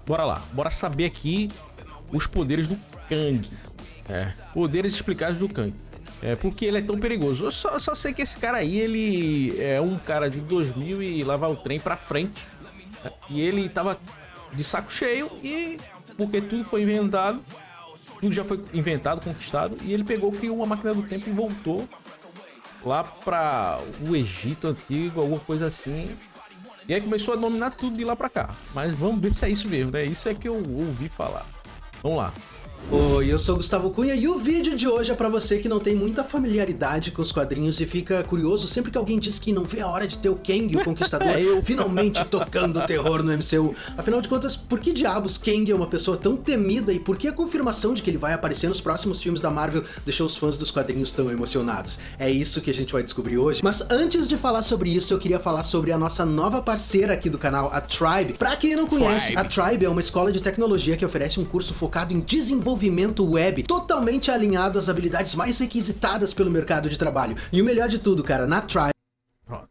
Bora lá, bora saber aqui os poderes do Kang. Poderes explicados do Kang. Porque ele é tão perigoso. Eu só sei que esse cara aí, ele é um cara de 2000 e lá vai o trem pra frente. E ele tava de saco cheio e porque tudo foi inventado, tudo já foi inventado, conquistado, e ele pegou, criou uma máquina do tempo e voltou lá pra o Egito Antigo, alguma coisa assim. E aí começou a dominar tudo de lá pra cá. Mas vamos ver se é isso mesmo, né? Isso é que eu ouvi falar. Vamos lá. Oi, eu sou o Gustavo Cunha e o vídeo de hoje é pra você que não tem muita familiaridade com os quadrinhos e fica curioso sempre que alguém diz que não vê a hora de ter o Kang, o Conquistador, finalmente tocando terror no MCU. Afinal de contas, por que diabos Kang é uma pessoa tão temida e por que a confirmação de que ele vai aparecer nos próximos filmes da Marvel deixou os fãs dos quadrinhos tão emocionados? É isso que a gente vai descobrir hoje. Mas antes de falar sobre isso, eu queria falar sobre a nossa nova parceira aqui do canal, a Tribe. Pra quem não conhece, a Tribe é uma escola de tecnologia que oferece um curso focado em desenvolvimento web, totalmente alinhado às habilidades mais requisitadas pelo mercado de trabalho. E o melhor de tudo, cara, na Tribe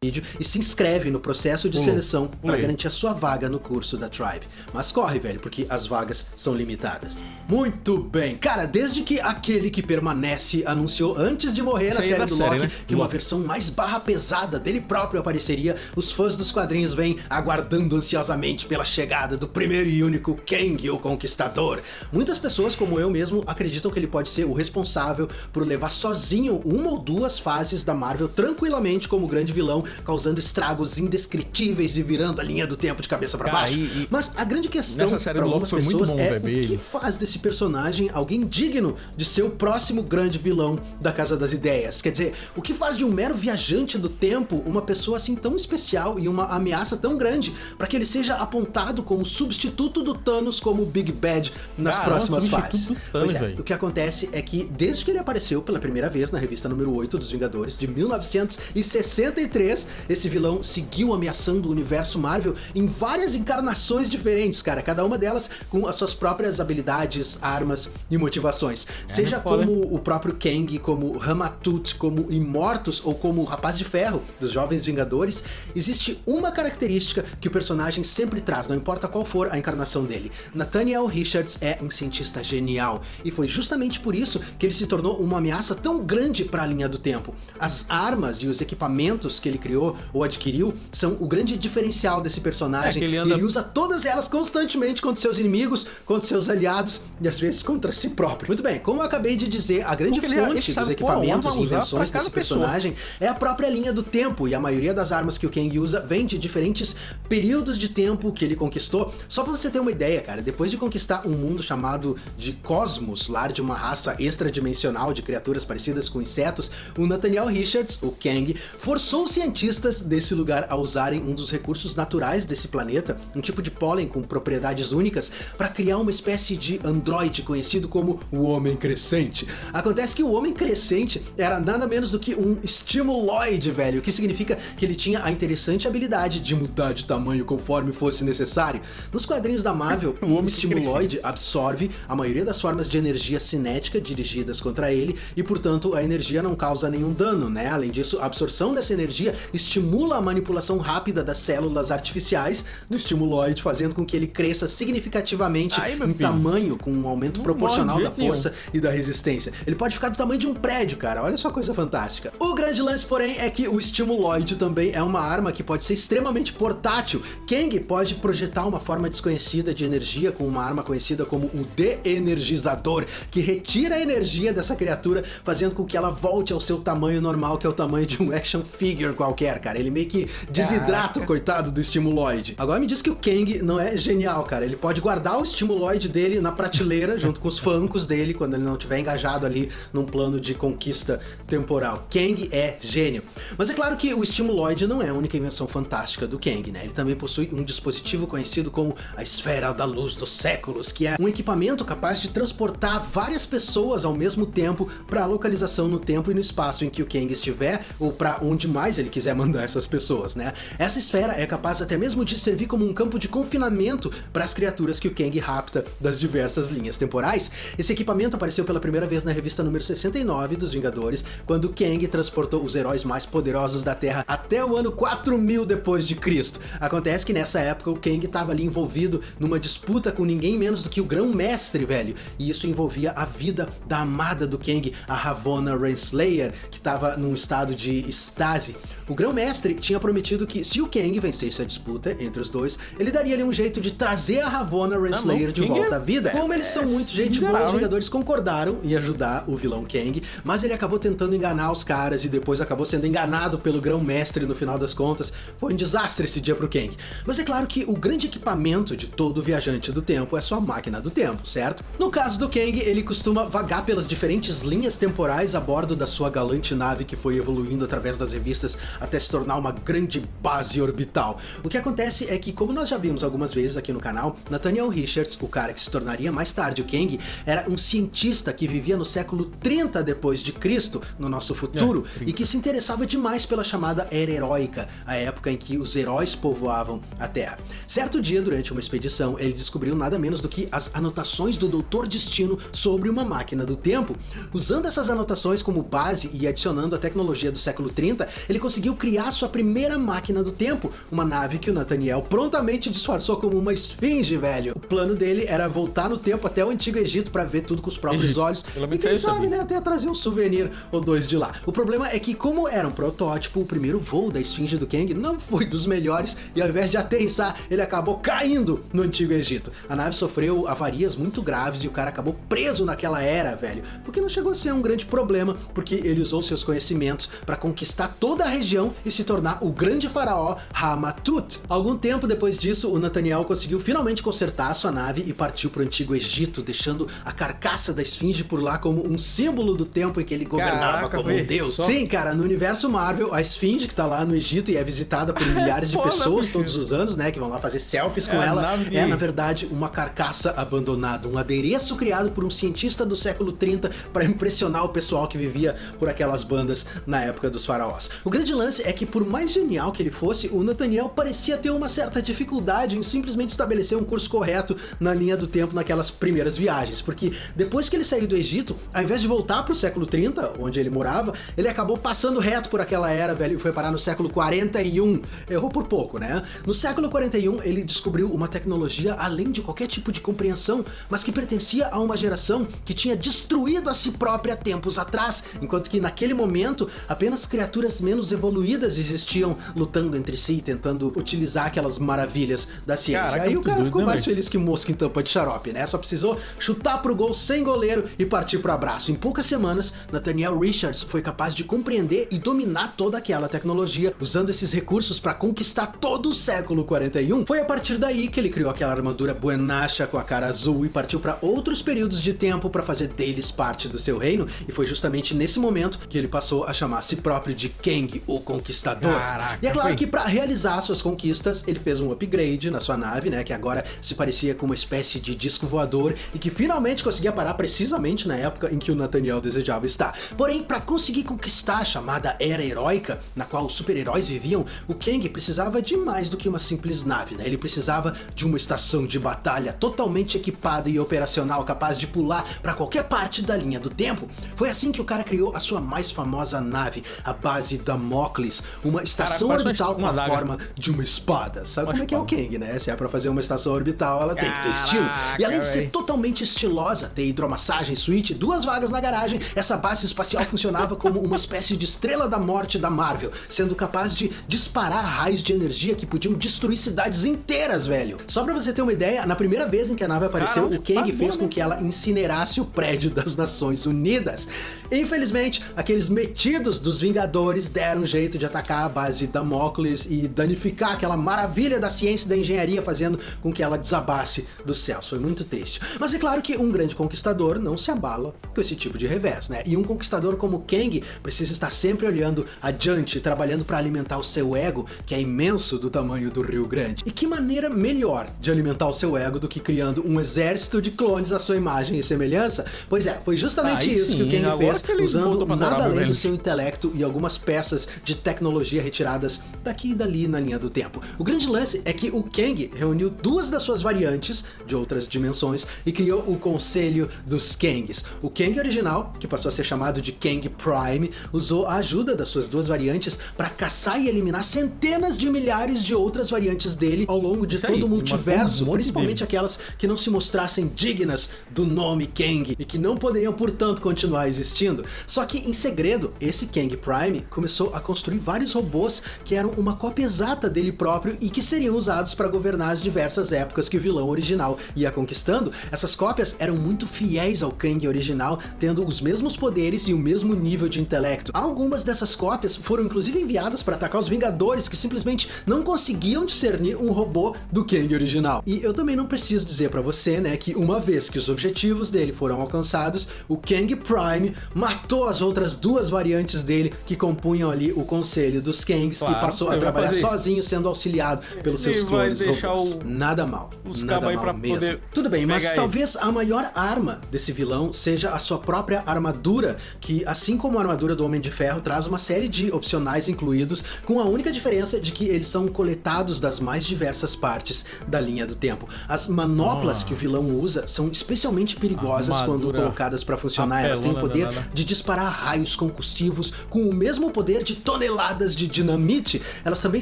vídeo e se inscreve no processo de seleção para garantir a sua vaga no curso da Tribe. Mas corre, velho, porque as vagas são limitadas. Muito bem, cara, desde que Aquele que Permanece anunciou antes de morrer na série do Loki, né? Que uma versão mais barra pesada dele próprio apareceria, os fãs dos quadrinhos vêm aguardando ansiosamente pela chegada do primeiro e único Kang, o Conquistador. Muitas pessoas, como eu mesmo, acreditam que ele pode ser o responsável por levar sozinho uma ou duas fases da Marvel tranquilamente como grande vilão, causando estragos indescritíveis e virando a linha do tempo de cabeça pra baixo. Mas a grande questão para algumas pessoas é o que faz desse personagem alguém digno de ser o próximo grande vilão da Casa das Ideias. Quer dizer, o que faz de um mero viajante do tempo uma pessoa assim tão especial e uma ameaça tão grande para que ele seja apontado como substituto do Thanos como Big Bad nas próximas fases? Pois é, o que acontece é que desde que ele apareceu pela primeira vez na revista número 8 dos Vingadores de 1963, esse vilão seguiu ameaçando o universo Marvel em várias encarnações diferentes, cara, cada uma delas com as suas próprias habilidades, armas e motivações. Seja como o próprio Kang, como Ramatut, como Immortus ou como o Rapaz de Ferro dos Jovens Vingadores, existe uma característica que o personagem sempre traz, não importa qual for a encarnação dele. Nathaniel Richards é um cientista genial e foi justamente por isso que ele se tornou uma ameaça tão grande para a linha do tempo. As armas e os equipamentos que ele criou ou adquiriu são o grande diferencial desse personagem. Ele usa todas elas constantemente contra seus inimigos, contra seus aliados e às vezes contra si próprio. Muito bem, como eu acabei de dizer, a grande fonte dos equipamentos e invenções desse personagem é a própria linha do tempo, e a maioria das armas que o Kang usa vem de diferentes períodos de tempo que ele conquistou. Só pra você ter uma ideia, cara, depois de conquistar um mundo chamado de Cosmos, lar de uma raça extradimensional de criaturas parecidas com insetos, o Nathaniel Richards, o Kang, forçou os cientistas desse lugar a usarem um dos recursos naturais desse planeta, um tipo de pólen com propriedades únicas, para criar uma espécie de androide conhecido como o Homem Crescente. Acontece que o Homem Crescente era nada menos do que um Stimuloid, velho, que significa que ele tinha a interessante habilidade de mudar de tamanho conforme fosse necessário. Nos quadrinhos da Marvel, um Stimuloid absorve a maioria das formas de energia cinética dirigidas contra ele e, portanto, a energia não causa nenhum dano, né? Além disso, a absorção dessa energia estimula a manipulação rápida das células artificiais do Stimuloid, fazendo com que ele cresça significativamente em tamanho, com um aumento proporcional da força e da resistência. Ele pode ficar do tamanho de um prédio, cara, olha só, coisa fantástica. O grande lance, porém, é que o Stimuloid também é uma arma que pode ser extremamente portátil. Kang pode projetar uma forma desconhecida de energia com uma arma conhecida como o De-Energizador, que retira a energia dessa criatura, fazendo com que ela volte ao seu tamanho normal, que é o tamanho de um action figure qualquer, cara. Ele meio que desidrata o coitado do Stimuloid. Agora me diz que o Kang não é genial, cara. Ele pode guardar o Stimuloid dele na prateleira, junto com os Funkos dele, quando ele não estiver engajado ali num plano de conquista temporal. Kang é gênio. Mas é claro que o Stimuloid não é a única invenção fantástica do Kang, né? Ele também possui um dispositivo conhecido como a Esfera da Luz dos Séculos, que é um equipamento capaz de transportar várias pessoas ao mesmo tempo para a localização no tempo e no espaço em que o Kang estiver, ou para onde mais ele quiser quiser mandar essas pessoas, né? Essa esfera é capaz até mesmo de servir como um campo de confinamento para as criaturas que o Kang rapta das diversas linhas temporais. Esse equipamento apareceu pela primeira vez na revista número 69 dos Vingadores, quando Kang transportou os heróis mais poderosos da Terra até o ano 4000 depois de Cristo. Acontece que nessa época o Kang estava ali envolvido numa disputa com ninguém menos do que o Grão-Mestre, velho, e isso envolvia a vida da amada do Kang, a Ravonna Renslayer, que estava num estado de estase. O Grão-Mestre tinha prometido que se o Kang vencesse a disputa entre os dois, ele daria ali um jeito de trazer a Ravonna Renslayer de volta à vida. Como eles são muito gente boa, os Vingadores concordaram em ajudar o vilão Kang, mas ele acabou tentando enganar os caras e depois acabou sendo enganado pelo Grão-Mestre no final das contas. Foi um desastre esse dia pro Kang. Mas é claro que o grande equipamento de todo viajante do tempo é sua máquina do tempo, certo? No caso do Kang, ele costuma vagar pelas diferentes linhas temporais a bordo da sua galante nave que foi evoluindo através das revistas até se tornar uma grande base orbital. O que acontece é que, como nós já vimos algumas vezes aqui no canal, Nathaniel Richards, o cara que se tornaria mais tarde o Kang, era um cientista que vivia no século 30 depois de Cristo, no nosso futuro, e que se interessava demais pela chamada Era Heróica, a época em que os heróis povoavam a Terra. Certo dia, durante uma expedição, ele descobriu nada menos do que as anotações do Doutor Destino sobre uma máquina do tempo. Usando essas anotações como base e adicionando a tecnologia do século 30, ele conseguiu criar sua primeira máquina do tempo, uma nave que o Nathaniel prontamente disfarçou como uma esfinge, velho. O plano dele era voltar no tempo até o Antigo Egito para ver tudo com os próprios olhos e quem sabe, né, até trazer um souvenir ou dois de lá. O problema é que, como era um protótipo, o primeiro voo da esfinge do Kang não foi dos melhores e ao invés de aterrissar, ele acabou caindo no Antigo Egito. A nave sofreu avarias muito graves e o cara acabou preso naquela era, velho, porque não chegou a ser um grande problema, porque ele usou seus conhecimentos para conquistar toda a região e se tornar o grande faraó Ramatut. Algum tempo depois disso, o Nathaniel conseguiu finalmente consertar a sua nave e partiu para o Antigo Egito, deixando a carcaça da esfinge por lá como um símbolo do tempo em que ele governava como um deus. Sim, cara, no universo Marvel, a esfinge que tá lá no Egito e é visitada por milhares de pessoas todos os anos, né, que vão lá fazer selfies com ela, é na verdade uma carcaça abandonada, um adereço criado por um cientista do século 30 para impressionar o pessoal que vivia por aquelas bandas na época dos faraós. O grande lance é que, por mais genial que ele fosse, o Nathaniel parecia ter uma certa dificuldade em simplesmente estabelecer um curso correto na linha do tempo naquelas primeiras viagens, porque depois que ele saiu do Egito, ao invés de voltar pro século 30, onde ele morava, ele acabou passando reto por aquela era, velho, e foi parar no século 41. Errou por pouco, né? No século 41, ele descobriu uma tecnologia além de qualquer tipo de compreensão, mas que pertencia a uma geração que tinha destruído a si própria tempos atrás, enquanto que naquele momento apenas criaturas menos evoluídas existiam lutando entre si, tentando utilizar aquelas maravilhas da ciência. Caraca, aí o cara ficou mais feliz que mosca em tampa de xarope, né? Só precisou chutar pro gol sem goleiro e partir pro abraço. Em poucas semanas, Nathaniel Richards foi capaz de compreender e dominar toda aquela tecnologia, usando esses recursos para conquistar todo o século 41. Foi a partir daí que ele criou aquela armadura buenacha com a cara azul e partiu para outros períodos de tempo para fazer deles parte do seu reino, e foi justamente nesse momento que ele passou a chamar a si próprio de Kang, o Conquistador. Caraca, e é claro que para realizar suas conquistas, ele fez um upgrade na sua nave, né, que agora se parecia com uma espécie de disco voador e que finalmente conseguia parar precisamente na época em que o Nathaniel desejava estar. Porém, para conseguir conquistar a chamada Era Heróica, na qual os super-heróis viviam, o Kang precisava de mais do que uma simples nave, né? Ele precisava de uma estação de batalha totalmente equipada e operacional, capaz de pular para qualquer parte da linha do tempo. Foi assim que o cara criou a sua mais famosa nave, a base Damocles, uma estação orbital com a forma de uma espada. Sabe como é que é o Kang, né? Se é pra fazer uma estação orbital, ela tem que ter estilo. E além de ser totalmente estilosa, ter hidromassagem, suíte, 2 vagas na garagem, essa base espacial funcionava como uma espécie de estrela da morte da Marvel, sendo capaz de disparar raios de energia que podiam destruir cidades inteiras, velho. Só pra você ter uma ideia, na primeira vez em que a nave apareceu, o Kang fez com que ela incinerasse o prédio das Nações Unidas. Infelizmente, aqueles metidos dos Vingadores deram um jeito de atacar a base Damocles e danificar aquela maravilha da ciência e da engenharia, fazendo com que ela desabasse dos céus. Foi muito triste. Mas é claro que um grande conquistador não se abala com esse tipo de revés, né? E um conquistador como Kang precisa estar sempre olhando adiante, trabalhando para alimentar o seu ego, que é imenso do tamanho do Rio Grande. E que maneira melhor de alimentar o seu ego do que criando um exército de clones à sua imagem e semelhança? Pois é, foi justamente isso que o Kang fez, usando nada além do seu intelecto e algumas peças de tecnologia retiradas daqui e dali na linha do tempo. O grande lance é que o Kang reuniu duas das suas variantes de outras dimensões e criou o Conselho dos Kangs. O Kang original, que passou a ser chamado de Kang Prime, usou a ajuda das suas duas variantes para caçar e eliminar centenas de milhares de outras variantes dele ao longo de todo o multiverso, principalmente aquelas que não se mostrassem dignas do nome Kang e que não poderiam, portanto, continuar existindo. Só que, em segredo, esse Kang Prime começou a construir vários robôs que eram uma cópia exata dele próprio e que seriam usados para governar as diversas épocas que o vilão original ia conquistando. Essas cópias eram muito fiéis ao Kang original, tendo os mesmos poderes e o mesmo nível de intelecto. Algumas dessas cópias foram inclusive enviadas para atacar os Vingadores, que simplesmente não conseguiam discernir um robô do Kang original. E eu também não preciso dizer para você, né, que uma vez que os objetivos dele foram alcançados, o Kang Prime matou as outras duas variantes dele que compunham ali o Conselho dos Kangs, e passou a trabalhar sozinho, sendo auxiliado pelos seus clones robôs. Nada mal, nada mal mesmo. Tudo bem, mas talvez a maior arma desse vilão seja a sua própria armadura, que, assim como a armadura do Homem de Ferro, traz uma série de opcionais incluídos, com a única diferença de que eles são coletados das mais diversas partes da linha do tempo. As manoplas que o vilão usa são especialmente perigosas quando colocadas para funcionar. Elas têm o poder de disparar raios concussivos com o mesmo poder de toneladas de dinamite. Elas também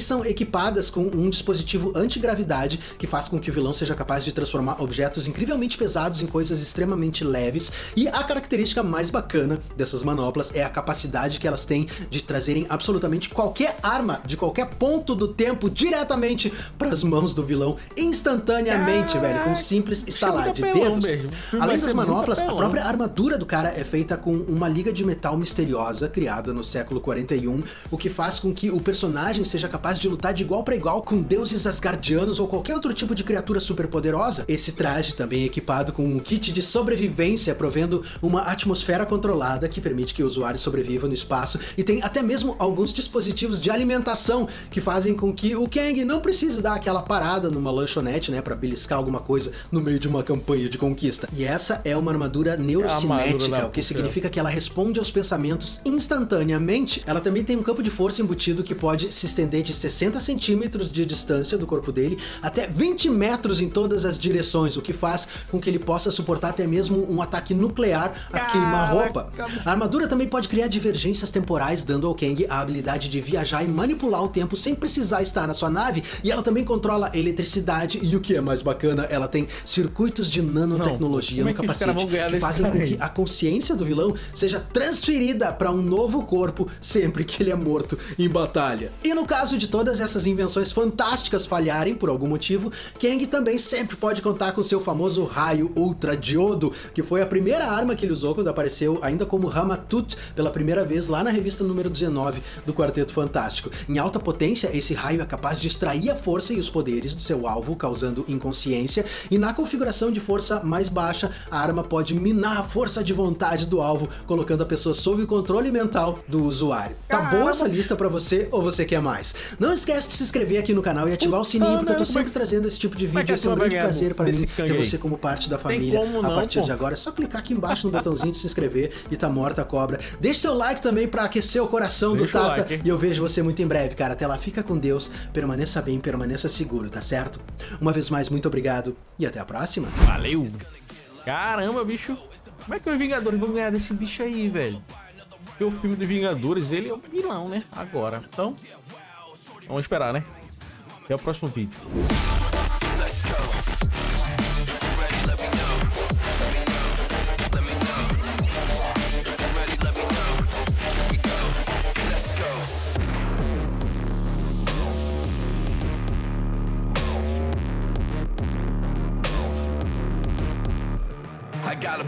são equipadas com um dispositivo antigravidade que faz com que o vilão seja capaz de transformar objetos incrivelmente pesados em coisas extremamente leves, e a característica mais bacana dessas manoplas é a capacidade que elas têm de trazerem absolutamente qualquer arma de qualquer ponto do tempo diretamente para as mãos do vilão instantaneamente, velho, com um simples estalar de dedos. Além das manoplas, a própria armadura do cara é feita com uma liga de metal misteriosa criada no século 41, o que faz com que o personagem seja capaz de lutar de igual para igual com deuses asgardianos ou qualquer outro tipo de criatura superpoderosa. Esse traje também é equipado com um kit de sobrevivência, provendo uma atmosfera controlada que permite que o usuário sobreviva no espaço, e tem até mesmo alguns dispositivos de alimentação que fazem com que o Kang não precise dar aquela parada numa lanchonete, né, para beliscar alguma coisa no meio de uma campanha de conquista. E essa é uma armadura neurocinética, o que significa que ela responde aos pensamentos instantaneamente. Ela também tem um campo de força embutido que pode se estender de 60 centímetros de distância do corpo dele até 20 metros em todas as direções, o que faz com que ele possa suportar até mesmo um ataque nuclear a queima-roupa. A armadura também pode criar divergências temporais, dando ao Kang a habilidade de viajar e manipular o tempo sem precisar estar na sua nave, e ela também controla a eletricidade, e o que é mais bacana, ela tem circuitos de nanotecnologia no capacete que fazem com que a consciência do vilão seja transferida para um novo corpo sempre que ele é morto em batalha. E no caso de todas essas invenções fantásticas falharem por algum motivo, Kang também sempre pode contar com seu famoso raio ultradiodo, que foi a primeira arma que ele usou quando apareceu ainda como Ramatut pela primeira vez lá na revista número 19 do Quarteto Fantástico. Em alta potência, esse raio é capaz de extrair a força e os poderes do seu alvo, causando inconsciência, e na configuração de força mais baixa, a arma pode minar a força de vontade do alvo, colocando a pessoa sob o controle mental do usuário. Tá boa essa lista pra você, ou você quer mais? Não esquece de se inscrever aqui no canal e ativar o sininho, porque eu tô sempre trazendo esse tipo de vídeo. Vai ser um grande prazer pra mim ter você como parte da família. A partir de agora é só clicar aqui embaixo no botãozinho de se inscrever e tá morta a cobra. Deixe seu like também pra aquecer o coração do Tata, e eu vejo você muito em breve, cara. Até lá, fica com Deus, permaneça bem, permaneça seguro, tá certo? Uma vez mais, muito obrigado e até a próxima. Valeu! Caramba, bicho. Como é que os Vingadores vão ganhar desse bicho aí, velho? Porque o filme dos Vingadores, ele é o vilão, né? Agora. Então, vamos esperar, né? Até o próximo vídeo. I got a